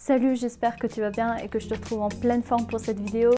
Salut, j'espère que tu vas bien et que je te retrouve en pleine forme pour cette vidéo.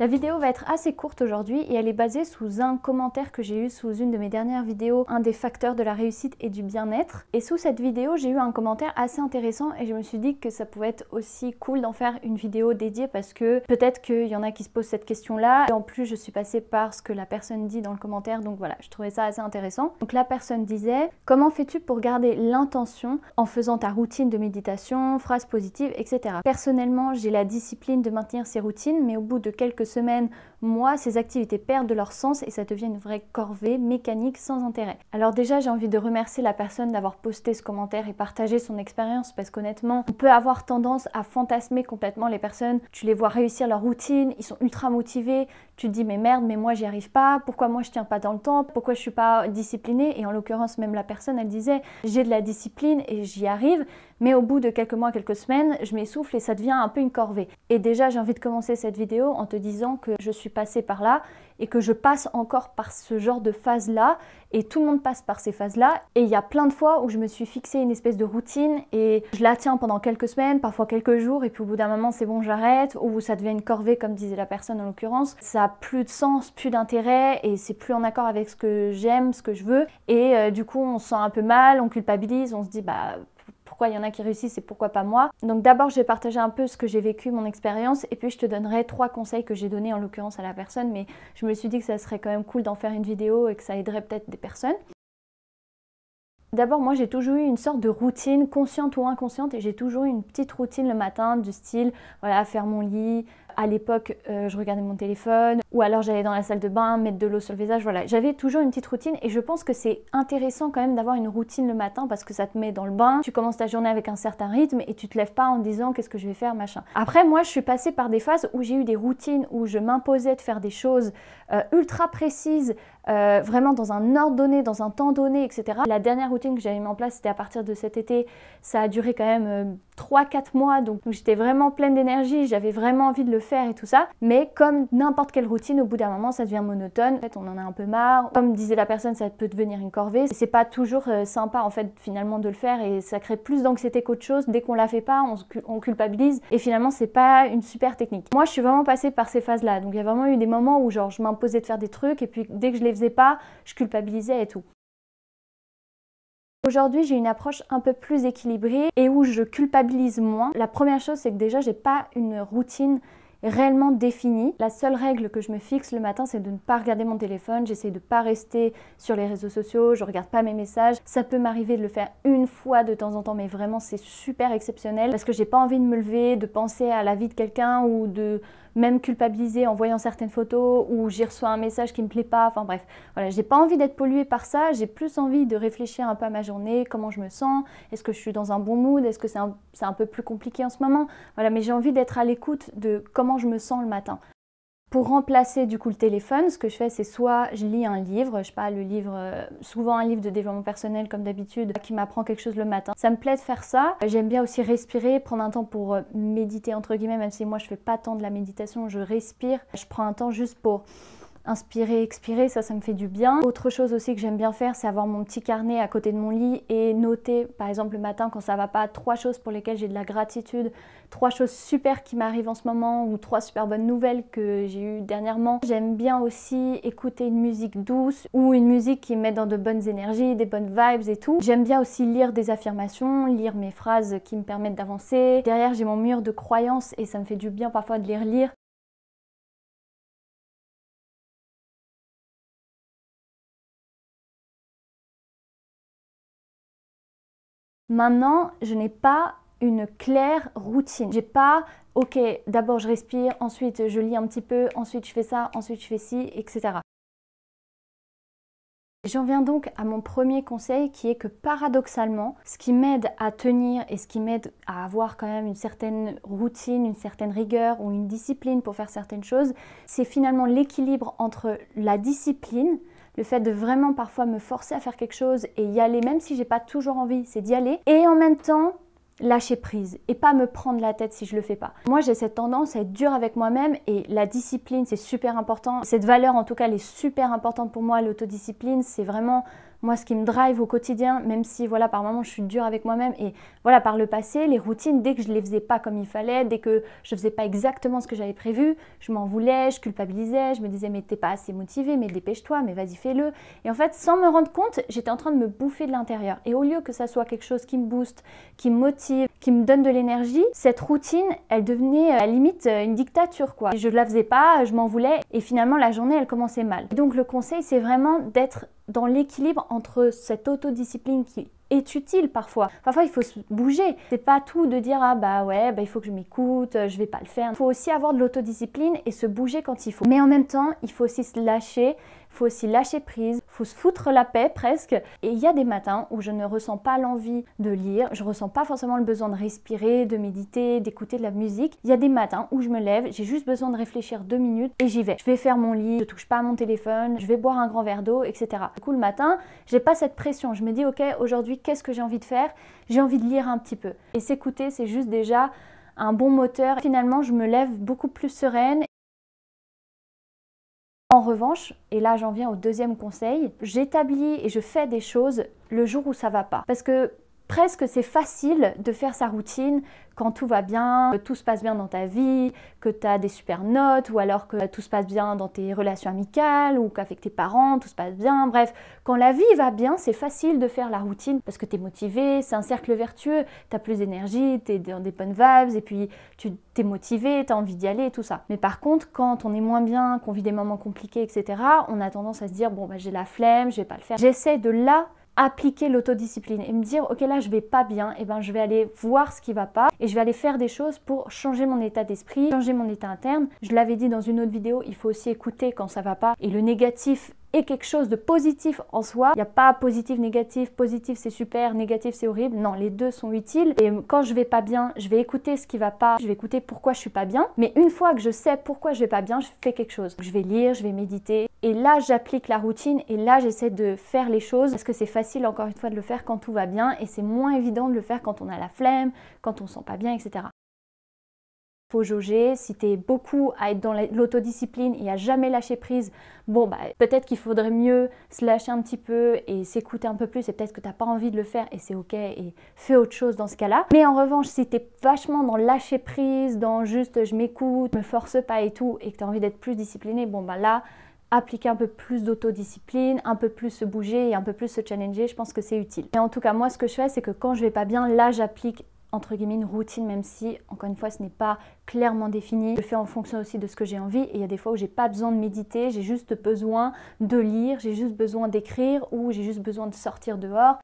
La vidéo va être assez courte aujourd'hui et elle est basée sous un commentaire que j'ai eu sous une de mes dernières vidéos, un des facteurs de la réussite et du bien-être. Et sous cette vidéo, j'ai eu un commentaire assez intéressant et je me suis dit que ça pouvait être aussi cool d'en faire une vidéo dédiée parce que peut-être qu'il y en a qui se posent cette question-là. Et en plus, je suis passée par ce que la personne dit dans le commentaire, donc voilà, je trouvais ça assez intéressant. Donc la personne disait « Comment fais-tu pour garder l'intention en faisant ta routine de méditation, phrases positives, etc. » Personnellement, j'ai la discipline de maintenir ces routines, mais au bout de quelques semaines, mois, ces activités perdent de leur sens et ça devient une vraie corvée mécanique sans intérêt. Alors déjà, j'ai envie de remercier la personne d'avoir posté ce commentaire et partagé son expérience parce qu'honnêtement, on peut avoir tendance à fantasmer complètement les personnes. Tu les vois réussir leur routine, ils sont ultra motivés, tu te dis mais merde, mais moi j'y arrive pas, pourquoi moi je tiens pas dans le temps, pourquoi je suis pas disciplinée? Et en l'occurrence, même la personne, elle disait j'ai de la discipline et j'y arrive, mais au bout de quelques mois, quelques semaines, je m'essouffle et ça devient un peu une corvée. Et déjà, j'ai envie de commencer cette vidéo en te disant que je suis passée par là et que je passe encore par ce genre de phase-là et tout le monde passe par ces phases-là. Et il y a plein de fois où je me suis fixé une espèce de routine et je la tiens pendant quelques semaines, parfois quelques jours et puis au bout d'un moment, c'est bon, j'arrête, ou ça devient une corvée comme disait la personne en l'occurrence. Ça a plus de sens, plus d'intérêt et c'est plus en accord avec ce que j'aime, ce que je veux. Et du coup, on se sent un peu mal, on culpabilise, on se dit bah pourquoi il y en a qui réussissent et pourquoi pas moi. Donc d'abord, je vais partager un peu ce que j'ai vécu, mon expérience, et puis je te donnerai 3 conseils que j'ai donnés en l'occurrence à la personne, mais je me suis dit que ça serait quand même cool d'en faire une vidéo et que ça aiderait peut-être des personnes. D'abord, moi j'ai toujours eu une sorte de routine, consciente ou inconsciente, et j'ai toujours eu une petite routine le matin du style, voilà, faire mon lit. À l'époque, je regardais mon téléphone, ou alors j'allais dans la salle de bain, mettre de l'eau sur le visage, voilà. J'avais toujours une petite routine et je pense que c'est intéressant quand même d'avoir une routine le matin parce que ça te met dans le bain, tu commences ta journée avec un certain rythme et tu te lèves pas en te disant qu'est-ce que je vais faire, machin. Après, moi, je suis passée par des phases où j'ai eu des routines, où je m'imposais de faire des choses ultra précises, vraiment dans un ordre donné, dans un temps donné, etc. La dernière routine que j'avais mis en place, c'était à partir de cet été. Ça a duré quand même 3-4 mois, donc j'étais vraiment pleine d'énergie, j'avais vraiment envie de le faire et tout ça. Mais comme n'importe quelle routine, au bout d'un moment, ça devient monotone. En fait, on en a un peu marre. Comme disait la personne, ça peut devenir une corvée. C'est pas toujours sympa, en fait, finalement, de le faire et ça crée plus d'anxiété qu'autre chose. Dès qu'on la fait pas, on culpabilise et finalement, c'est pas une super technique. Moi, je suis vraiment passée par ces phases-là. Donc, il y a vraiment eu des moments où, genre, je m'imposais de faire des trucs et puis dès que je les faisais pas, je culpabilisais et tout. Aujourd'hui, j'ai une approche un peu plus équilibrée et où je culpabilise moins. La première chose, c'est que déjà, j'ai pas une routine réellement définie. La seule règle que je me fixe le matin, c'est de ne pas regarder mon téléphone. J'essaie de ne pas rester sur les réseaux sociaux, je regarde pas mes messages. Ça peut m'arriver de le faire une fois de temps en temps, mais vraiment c'est super exceptionnel parce que j'ai pas envie de me lever, de penser à la vie de quelqu'un ou de même culpabiliser en voyant certaines photos ou j'ai reçu un message qui me plaît pas, enfin bref. Voilà, j'ai pas envie d'être polluée par ça, j'ai plus envie de réfléchir un peu à ma journée, comment je me sens, est-ce que je suis dans un bon mood, est-ce que c'est un peu plus compliqué en ce moment. Voilà, mais j'ai envie d'être à l'écoute de comment je me sens le matin. Pour remplacer du coup le téléphone, ce que je fais, c'est soit je lis un livre, je sais pas, le livre, souvent un livre de développement personnel comme d'habitude, qui m'apprend quelque chose le matin. Ça me plaît de faire ça. J'aime bien aussi respirer, prendre un temps pour méditer entre guillemets, même si moi je fais pas tant de la méditation, je respire. Je prends un temps juste pour inspirer, expirer, ça me fait du bien. Autre chose aussi que j'aime bien faire, c'est avoir mon petit carnet à côté de mon lit et noter, par exemple le matin quand ça va pas, 3 choses pour lesquelles j'ai de la gratitude, 3 choses super qui m'arrivent en ce moment ou 3 super bonnes nouvelles que j'ai eues dernièrement. J'aime bien aussi écouter une musique douce ou une musique qui me met dans de bonnes énergies, des bonnes vibes et tout. J'aime bien aussi lire des affirmations, lire mes phrases qui me permettent d'avancer. Derrière, j'ai mon mur de croyances et ça me fait du bien parfois de les relire. Maintenant, je n'ai pas une claire routine. J'ai pas, ok, d'abord je respire, ensuite je lis un petit peu, ensuite je fais ça, ensuite je fais ci, etc. J'en viens donc à mon premier conseil qui est que paradoxalement, ce qui m'aide à tenir et ce qui m'aide à avoir quand même une certaine routine, une certaine rigueur ou une discipline pour faire certaines choses, c'est finalement l'équilibre entre la discipline, Le fait de vraiment parfois me forcer à faire quelque chose et y aller, même si j'ai pas toujours envie, c'est d'y aller. Et en même temps, lâcher prise et pas me prendre la tête si je le fais pas. Moi, j'ai cette tendance à être dure avec moi-même et la discipline, c'est super important. Cette valeur, en tout cas, elle est super importante pour moi. L'autodiscipline, c'est vraiment moi ce qui me drive au quotidien, même si voilà, par moments je suis dure avec moi-même. Et voilà, par le passé, les routines, dès que je les faisais pas comme il fallait, dès que je faisais pas exactement ce que j'avais prévu, je m'en voulais, je culpabilisais, je me disais mais t'es pas assez motivé, mais dépêche-toi, mais vas-y fais-le. Et en fait, sans me rendre compte, j'étais en train de me bouffer de l'intérieur. Et au lieu que ça soit quelque chose qui me booste, qui me motive, qui me donne de l'énergie, cette routine, elle devenait à la limite une dictature quoi. Je la faisais pas, je m'en voulais et finalement la journée elle commençait mal. Et donc le conseil c'est vraiment d'être dans l'équilibre entre cette autodiscipline qui est utile parfois. Parfois il faut se bouger. C'est pas tout de dire ah bah ouais il faut que je m'écoute, je vais pas le faire. Il faut aussi avoir de l'autodiscipline et se bouger quand il faut. Mais en même temps il faut aussi se lâcher. Il faut aussi lâcher prise, il faut se foutre la paix presque. Et il y a des matins où je ne ressens pas l'envie de lire, je ressens pas forcément le besoin de respirer, de méditer, d'écouter de la musique. Il y a des matins où je me lève, j'ai juste besoin de réfléchir 2 minutes et j'y vais. Je vais faire mon lit, je touche pas à mon téléphone, je vais boire un grand verre d'eau, etc. Du coup le matin, j'ai pas cette pression. Je me dis ok, aujourd'hui qu'est-ce que j'ai envie de faire? J'ai envie de lire un petit peu. Et s'écouter, c'est juste déjà un bon moteur. Finalement, je me lève beaucoup plus sereine. En revanche, et là j'en viens au deuxième conseil, j'établis et je fais des choses le jour où ça va pas. Parce que presque c'est facile de faire sa routine quand tout va bien, que tout se passe bien dans ta vie, que tu as des super notes, ou alors que tout se passe bien dans tes relations amicales, ou qu'avec tes parents, tout se passe bien. Bref, quand la vie va bien, c'est facile de faire la routine parce que tu es motivé, c'est un cercle vertueux, tu as plus d'énergie, tu es dans des bonnes vibes, et puis tu t'es motivé, tu as envie d'y aller et tout ça. Mais par contre, quand on est moins bien, qu'on vit des moments compliqués, etc., on a tendance à se dire, bon, bah, j'ai la flemme, je vais pas le faire. J'essaie de là appliquer l'autodiscipline et me dire ok là je vais pas bien, et ben je vais aller voir ce qui va pas et je vais aller faire des choses pour changer mon état d'esprit, changer mon état interne. Je l'avais dit dans une autre vidéo, il faut aussi écouter quand ça va pas et le négatif est quelque chose de positif en soi. Il n'y a pas positif, négatif c'est super, négatif c'est horrible. Non, les deux sont utiles. Et quand je vais pas bien, je vais écouter ce qui va pas, je vais écouter pourquoi je suis pas bien. Mais une fois que je sais pourquoi je vais pas bien, je fais quelque chose. Je vais lire, je vais méditer. Et là, j'applique la routine et là, j'essaie de faire les choses parce que c'est facile encore une fois de le faire quand tout va bien et c'est moins évident de le faire quand on a la flemme, quand on se sent pas bien, etc. Faut jauger, si tu es beaucoup à être dans l'autodiscipline et à jamais lâcher prise, bon bah peut-être qu'il faudrait mieux se lâcher un petit peu et s'écouter un peu plus et peut-être que tu n'as pas envie de le faire et c'est ok et fais autre chose dans ce cas-là. Mais en revanche, si tu es vachement dans lâcher prise, dans juste je m'écoute, me force pas et tout et que tu as envie d'être plus discipliné, bon bah là, appliquer un peu plus d'autodiscipline, un peu plus se bouger et un peu plus se challenger, je pense que c'est utile. Et en tout cas, moi ce que je fais, c'est que quand je vais pas bien, là j'applique entre guillemets une routine, même si encore une fois ce n'est pas clairement défini. Je le fais en fonction aussi de ce que j'ai envie et il y a des fois où j'ai pas besoin de méditer, j'ai juste besoin de lire, j'ai juste besoin d'écrire ou j'ai juste besoin de sortir dehors.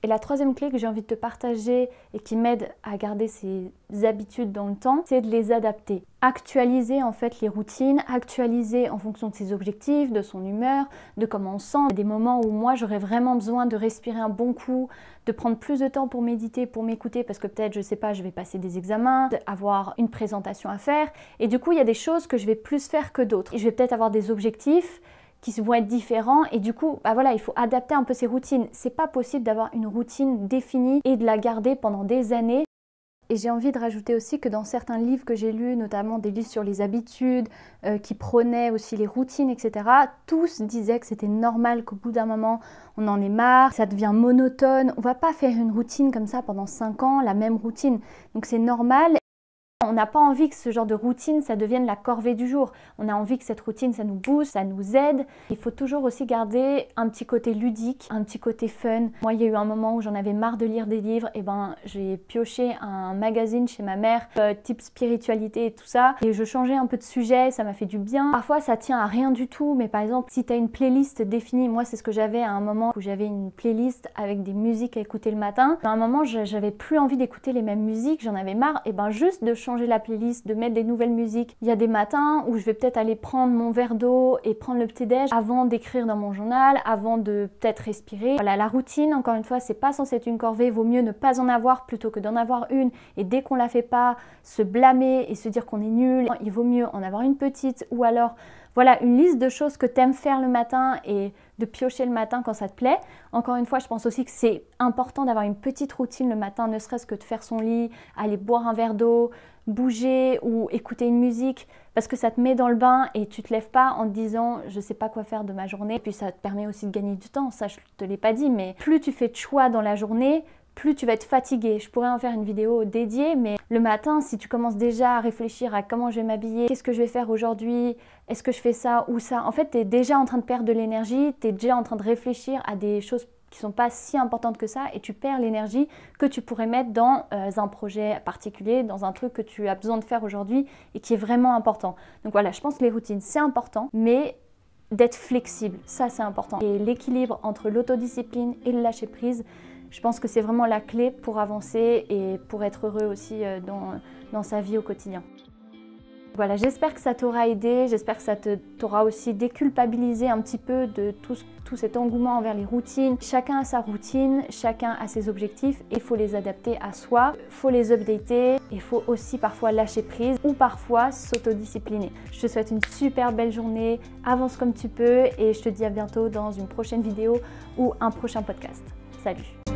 Et la troisième clé que j'ai envie de te partager et qui m'aide à garder ces habitudes dans le temps, c'est de les adapter. Actualiser en fait les routines, actualiser en fonction de ses objectifs, de son humeur, de comment on se sent. Il y a des moments où moi j'aurais vraiment besoin de respirer un bon coup, de prendre plus de temps pour méditer, pour m'écouter parce que peut-être, je sais pas, je vais passer des examens, avoir une présentation à faire et du coup il y a des choses que je vais plus faire que d'autres. Et je vais peut-être avoir des objectifs qui vont être différents et du coup, bah voilà, il faut adapter un peu ses routines. C'est pas possible d'avoir une routine définie et de la garder pendant des années. Et j'ai envie de rajouter aussi que dans certains livres que j'ai lus, notamment des livres sur les habitudes, qui prônaient aussi les routines, etc., tous disaient que c'était normal qu'au bout d'un moment, on en ait marre, ça devient monotone. On va pas faire une routine comme ça pendant 5 ans, la même routine. Donc c'est normal. On n'a pas envie que ce genre de routine, ça devienne la corvée du jour. On a envie que cette routine, ça nous booste, ça nous aide. Il faut toujours aussi garder un petit côté ludique, un petit côté fun. Moi, il y a eu un moment où j'en avais marre de lire des livres. Et ben, j'ai pioché un magazine chez ma mère, type spiritualité et tout ça. Et je changeais un peu de sujet, ça m'a fait du bien. Parfois, ça tient à rien du tout. Mais par exemple, si tu as une playlist définie, moi, c'est ce que j'avais à un moment où j'avais une playlist avec des musiques à écouter le matin. À un moment, j'avais plus envie d'écouter les mêmes musiques, j'en avais marre. Et ben, juste de changer la playlist, de mettre des nouvelles musiques. Il y a des matins où je vais peut-être aller prendre mon verre d'eau et prendre le petit-déj avant d'écrire dans mon journal, avant de peut-être respirer. Voilà, la routine, encore une fois, c'est pas censé être une corvée, vaut mieux ne pas en avoir plutôt que d'en avoir une et dès qu'on la fait pas, se blâmer et se dire qu'on est nul. Il vaut mieux en avoir une petite ou alors Voilà, une liste de choses que tu aimes faire le matin et de piocher le matin quand ça te plaît. Encore une fois, je pense aussi que c'est important d'avoir une petite routine le matin, ne serait-ce que de faire son lit, aller boire un verre d'eau, bouger ou écouter une musique, parce que ça te met dans le bain et tu te lèves pas en te disant je sais pas quoi faire de ma journée. Et puis ça te permet aussi de gagner du temps, ça je te l'ai pas dit, mais plus tu fais de choix dans la journée, plus tu vas être fatigué. Je pourrais en faire une vidéo dédiée, mais le matin, si tu commences déjà à réfléchir à comment je vais m'habiller, qu'est-ce que je vais faire aujourd'hui, est-ce que je fais ça ou ça, en fait, tu es déjà en train de perdre de l'énergie, tu es déjà en train de réfléchir à des choses qui sont pas si importantes que ça et tu perds l'énergie que tu pourrais mettre dans un projet particulier, dans un truc que tu as besoin de faire aujourd'hui et qui est vraiment important. Donc voilà, je pense que les routines, c'est important, mais d'être flexible, ça c'est important. Et l'équilibre entre l'autodiscipline et le lâcher-prise, je pense que c'est vraiment la clé pour avancer et pour être heureux aussi dans sa vie au quotidien. Voilà, j'espère que ça t'aura aidé, j'espère que ça t'aura aussi déculpabilisé un petit peu de tout cet engouement envers les routines. Chacun a sa routine, chacun a ses objectifs et il faut les adapter à soi, il faut les updater, il faut aussi parfois lâcher prise ou parfois s'autodiscipliner. Je te souhaite une super belle journée, avance comme tu peux et je te dis à bientôt dans une prochaine vidéo ou un prochain podcast. Salut!